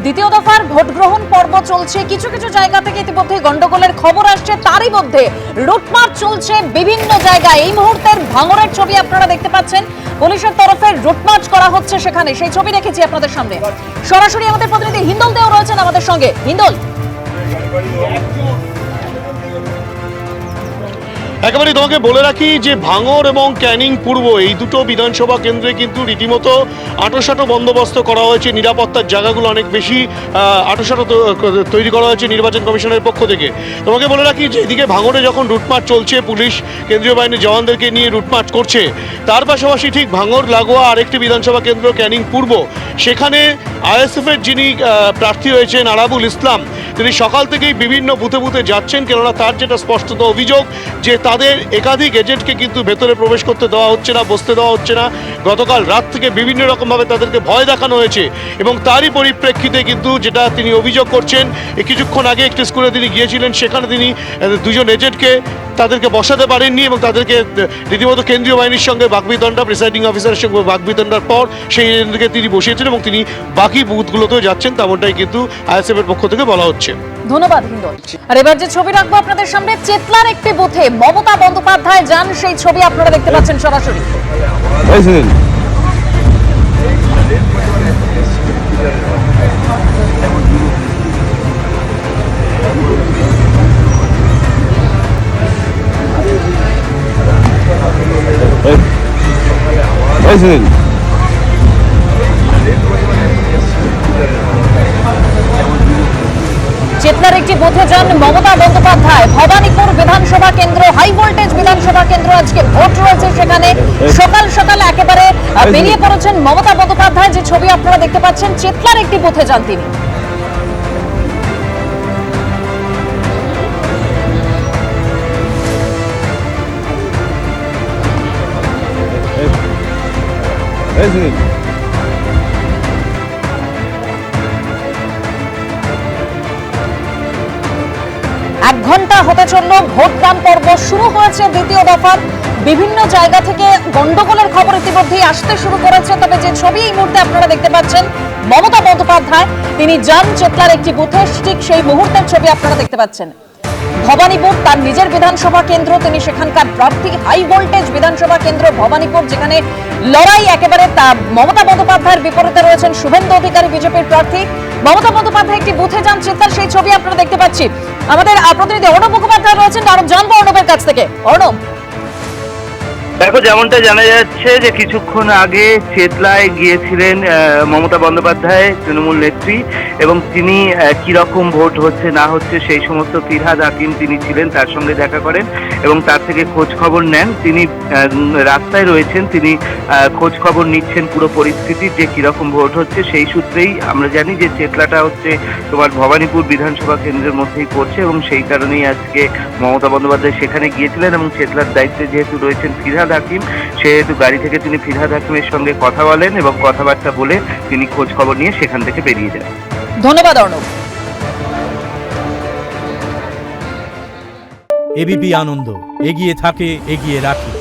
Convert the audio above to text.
দ্বিতীয় দফার ভোট গ্রহণ পর্ব চলছে। কিছু কিছু জায়গা থেকে ইতিমধ্যে গন্ডগোলের খবর আসছে, তারই মধ্যে লুটমার চলছে বিভিন্ন জায়গায়। এই মুহূর্তের ভাঙড়ের ছবি আপনারা দেখতে পাচ্ছেন, পুলিশের তরফে লুটমার্চ করা হচ্ছে সেখানে, সেই ছবি রেখেছি আপনাদের সামনে। সরাসরি আমাদের প্রতিনিধি হিন্দল দেও রয়েছেন আমাদের সঙ্গে। হিন্দল, একেবারে তোমাকে বলে রাখি যে ভাঙড় এবং ক্যানিং পূর্ব এই দুটো বিধানসভা কেন্দ্রে কিন্তু রীতিমতো আঁটোসাঁটো বন্দোবস্ত করা হয়েছে। নিরাপত্তার জায়গাগুলো অনেক বেশি আঁটোসাঁটো তৈরি করা হয়েছে নির্বাচন কমিশনের পক্ষ থেকে। তোমাকে বলে রাখি যে এদিকে ভাঙড়ে যখন রুটমার্চ চলছে, পুলিশ কেন্দ্রীয় বাহিনীর জওয়ানদেরকে নিয়ে রুটমার্চ করছে, তার পাশাপাশি ঠিক ভাঙড় লাগোয়া আরেকটি বিধানসভা কেন্দ্র ক্যানিং পূর্ব, সেখানে আইএসএফের যিনি প্রার্থী হয়েছেন আরাবুল ইসলাম, তিনি সকাল থেকেই বিভিন্ন বুথে বুথে যাচ্ছেন। কেননা তার যেটা স্পষ্টত অভিযোগ যে তাদের একাধিক এজেন্টকে কিন্তু ভেতরে প্রবেশ করতে দেওয়া হচ্ছে না, বসতে দেওয়া হচ্ছে না। গতকাল রাত থেকে বিভিন্ন রকমভাবে তাদেরকে ভয় দেখানো হয়েছে এবং তারই পরিপ্রেক্ষিতে কিন্তু যেটা তিনি অভিযোগ করছেন, কিছুক্ষণ আগে একটি স্কুলে তিনি গিয়েছিলেন, সেখানে তিনি দুজন এজেন্টকে তাদেরকে বসাতে পারেননি এবং তাদেরকে রীতিমতো কেন্দ্রীয় বাহিনীর সঙ্গে বাকবিতণ্ডা, প্রিসাইডিং অফিসারের সঙ্গে বাকবিতণ্ডার পর সেই এজেন্টকে তিনি বসিয়েছেন এবং তিনি বাকি বুথগুলোতেও যাচ্ছেন, তেমনটাই কিন্তু আইএসএফ এর পক্ষ থেকে বলা হচ্ছে। ধন্যবাদ হিন্দল। আর এবার যে ছবি রাখবো আপনাদের সামনে, চেতলার একটি বুথে মমতা বন্দ্যোপাধ্যায় যান, সেই ছবি আপনারা দেখতে পাচ্ছেন সরাসরি। চেতলার একটি বুথে যান মমতা বন্দ্যোপাধ্যায়। ভবানীপুর বিধানসভা কেন্দ্র, হাই ভোল্টেজ বিধানসভা কেন্দ্র, আজকে ভোট রয়েছে সেখানে। সকাল সকাল একেবারে বেরিয়ে পড়েছেন মমতা বন্দ্যোপাধ্যায়। যে ছবি আপনারা দেখতে পাচ্ছেন, চেতলার একটি বুথে যান তিনি। এক ঘন্টা হতে চলল ভোটদান পর্ব, শুরু হয়েছে দ্বিতীয় দফার। বিভিন্ন জায়গা থেকে গন্ডগোলের খবর ইতিমধ্যেই আসতে শুরু করেছে। তবে যে ছবি এই মুহূর্তে আপনারা দেখতে পাচ্ছেন, মমতা বন্দ্যোপাধ্যায় তিনি যান চেতলার একটি বুথে, ঠিক সেই মুহূর্তের ছবি আপনারা দেখতে পাচ্ছেন। ভবানীপুর তার নিজের বিধানসভা কেন্দ্র, তিনি সেখানকার প্রার্থী। হাই ভোল্টেজ বিধানসভা কেন্দ্র ভবানীপুর, যেখানে লড়াই একেবারে মমতা বন্দ্যোপাধ্যায়ের বিপরীতে রয়েছেন শুভেন্দু অধিকারী, বিজেপির প্রার্থী। মমতা বন্দ্যোপাধ্যায় একটি বুথে যান চেতলার, সেই ছবি আপনারা দেখতে পাচ্ছি। আমাদের প্রতিনিধি অর্ণব মুখোপাধ্যায় রয়েছেন, আরো জানবো অর্ণবের কাছ থেকে। অর্ণব, দেখো, যেমনটা জানা যাচ্ছে যে কিছুক্ষণ আগে চেতলায় গিয়েছিলেন মমতা বন্দ্যোপাধ্যায়, তৃণমূল নেত্রী, এবং তিনি কিরকম ভোট হচ্ছে না হচ্ছে সেই সমস্ত ফিরহাদ হাকিম তিনি ছিলেন, তার সঙ্গে দেখা করেন এবং তার থেকে খোঁজ খবর নেন। তিনি রাস্তায় রয়েছেন, তিনি খোঁজ খবর নিচ্ছেন পুরো পরিস্থিতির, যে কিরকম ভোট হচ্ছে। সেই সূত্রেই আমরা জানি যে চেতলাটা হচ্ছে তোমার ভবানীপুর বিধানসভা কেন্দ্রের মধ্যেই পড়ছে এবং সেই কারণেই আজকে মমতা বন্দ্যোপাধ্যায় সেখানে গিয়েছিলেন। এবং চেতলার দায়িত্বে যেহেতু রয়েছেন ফিরহাদ হাকিম, সেহেতু গাড়ি থেকে তিনি ফিরহাদ হাকিমের সঙ্গে কথা বলেন এবং কথাবার্তা বলে তিনি খোঁজ খবর নিয়ে সেখান থেকে বেরিয়ে যান। ধন্যবাদ অর্ণব। এবিপি আনন্দ, এগিয়ে থাকে, এগিয়ে রাখে।